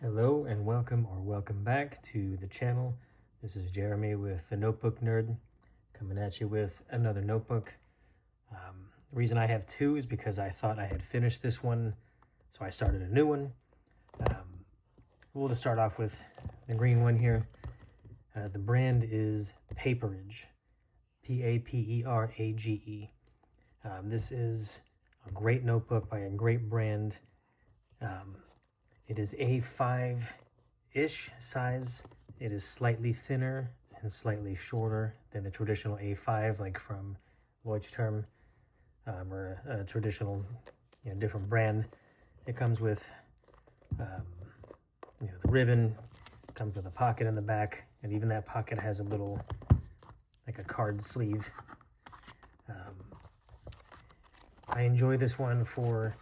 Hello and welcome back to the channel. This is Jeremy with the Notebook Nerd coming at you with another notebook. The reason I have two is because I thought I had finished this one, so I started a new one. We'll just start off with the green one here. The brand is Paperage, Paperage. This is a great notebook by a great brand. It is A5-ish size. It is slightly thinner and slightly shorter than a traditional A5, like from Leuchtturm, or a traditional, different brand. It comes with, the ribbon. It comes with a pocket in the back, and even that pocket has a little, like a card sleeve. I enjoy this one for,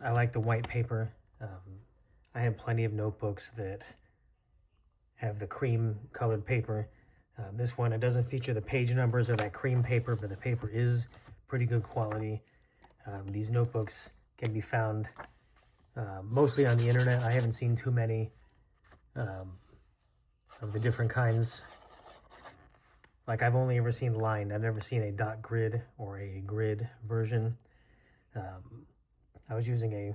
I like the white paper. I have plenty of notebooks that have the cream colored paper. This one, it doesn't feature the page numbers or that cream paper, but the paper is pretty good quality. These notebooks can be found mostly on the internet. I haven't seen too many of the different kinds. Like, I've only ever seen lined. I've never seen a dot grid or a grid version. I was using a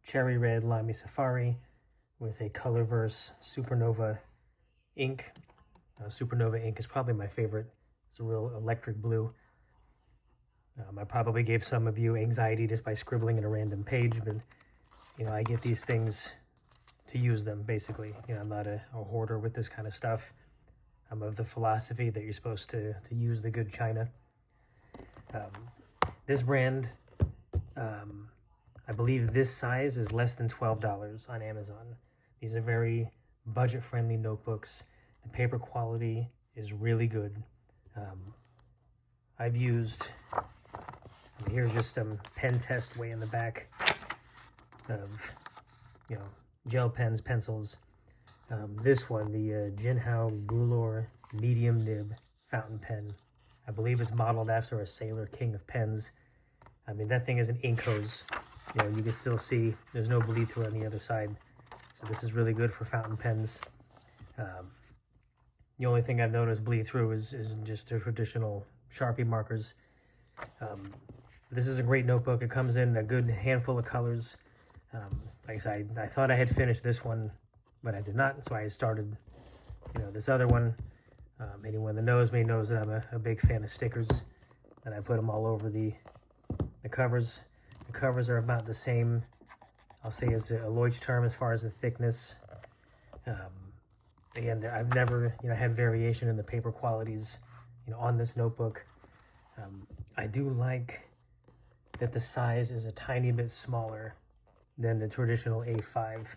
cherry red Lamy Safari with a Colorverse Supernova ink. Supernova ink is probably my favorite. It's a real electric blue. I probably gave some of you anxiety just by scribbling in a random page, but I get these things to use them, basically. I'm not a hoarder with this kind of stuff. I'm of the philosophy that you're supposed to use the good china. This brand, I believe this size is less than $12 on Amazon. These are very budget-friendly notebooks. The paper quality is really good. I've used, here's just some pen test way in the back of, gel pens, pencils. This one, the Jinhao Gulor medium nib fountain pen, I believe is modeled after a Sailor King of pens. That thing is an ink hose. You can still see there's no bleed through on the other side. So this is really good for fountain pens. The only thing I've noticed bleed through is just the traditional Sharpie markers. This is a great notebook. It comes in a good handful of colors. Like I said, I thought I had finished this one, but I did not. So I started, this other one. Anyone that knows me knows that I'm a big fan of stickers, and I put them all over the covers. The covers are about the same, I'll say, as a Leuchtturm as far as the thickness. Again, I've never, had variation in the paper qualities, on this notebook. I do like that the size is a tiny bit smaller than the traditional A5.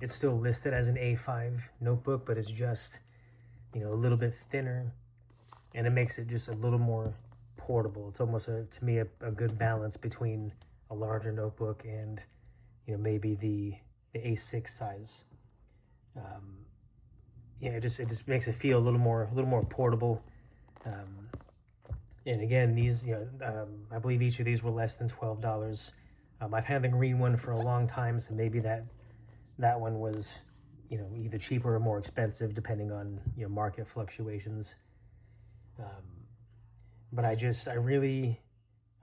It's still listed as an A5 notebook, but it's just, a little bit thinner, and it makes it just a little more portable. It's almost, to me, a good balance between a larger notebook and, maybe the A6 size. It just makes it feel a little more portable. And again, these, I believe each of these were less than $12. I've had the green one for a long time, so maybe that one was, either cheaper or more expensive depending on, market fluctuations. But I really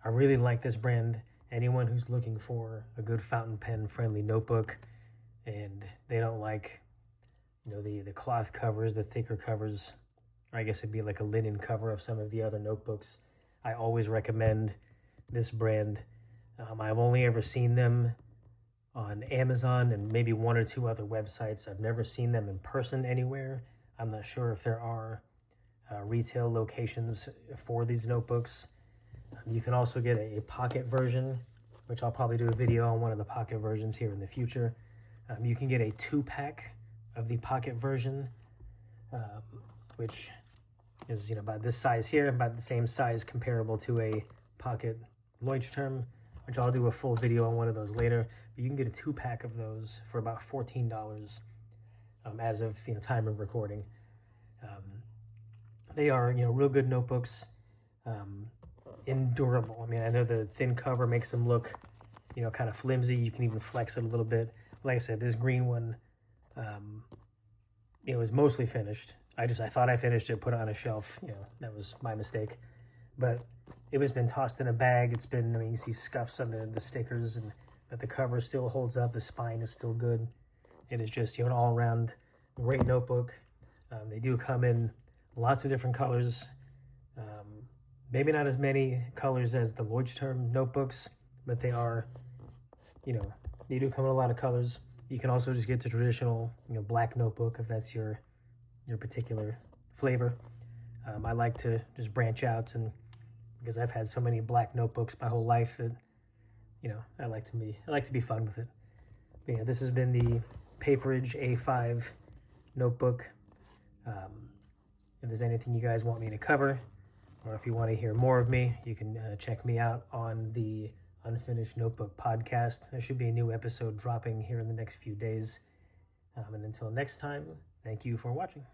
like this brand. Anyone who's looking for a good fountain pen friendly notebook and they don't like, the cloth covers, the thicker covers, or I guess it'd be like a linen cover of some of the other notebooks, I always recommend this brand. I've only ever seen them on Amazon and maybe one or two other websites. I've never seen them in person anywhere. I'm not sure if there are retail locations for these notebooks. You can also get a pocket version, which I'll probably do a video on one of the pocket versions here in the future. You can get a 2-pack of the pocket version, which is about this size here, about the same size comparable to a pocket Leuchtturm, which I'll do a full video on one of those later. But you can get a 2-pack of those for about $14 as of time of recording. They are real good notebooks, endurable. I know the thin cover makes them look kind of flimsy. You can even flex it a little bit, like I said, this green one, it was mostly finished. I thought I finished it, put it on a shelf. That was my mistake. But it was been tossed in a bag. It's been, you see scuffs on the stickers, but the cover still holds up. The spine is still good. It is just, an all-around great notebook. They do come in lots of different colors. Maybe not as many colors as the Leuchtturm notebooks, but they are, they do come in a lot of colors. You can also just get the traditional, black notebook if that's your particular flavor. I like to just branch out, and because I've had so many black notebooks my whole life that, I like to be fun with it. But yeah, this has been the Paperage A5 notebook. If there's anything you guys want me to cover, or if you want to hear more of me, you can check me out on the Unfinished Notebook podcast. There should be a new episode dropping here in the next few days. And until next time, thank you for watching.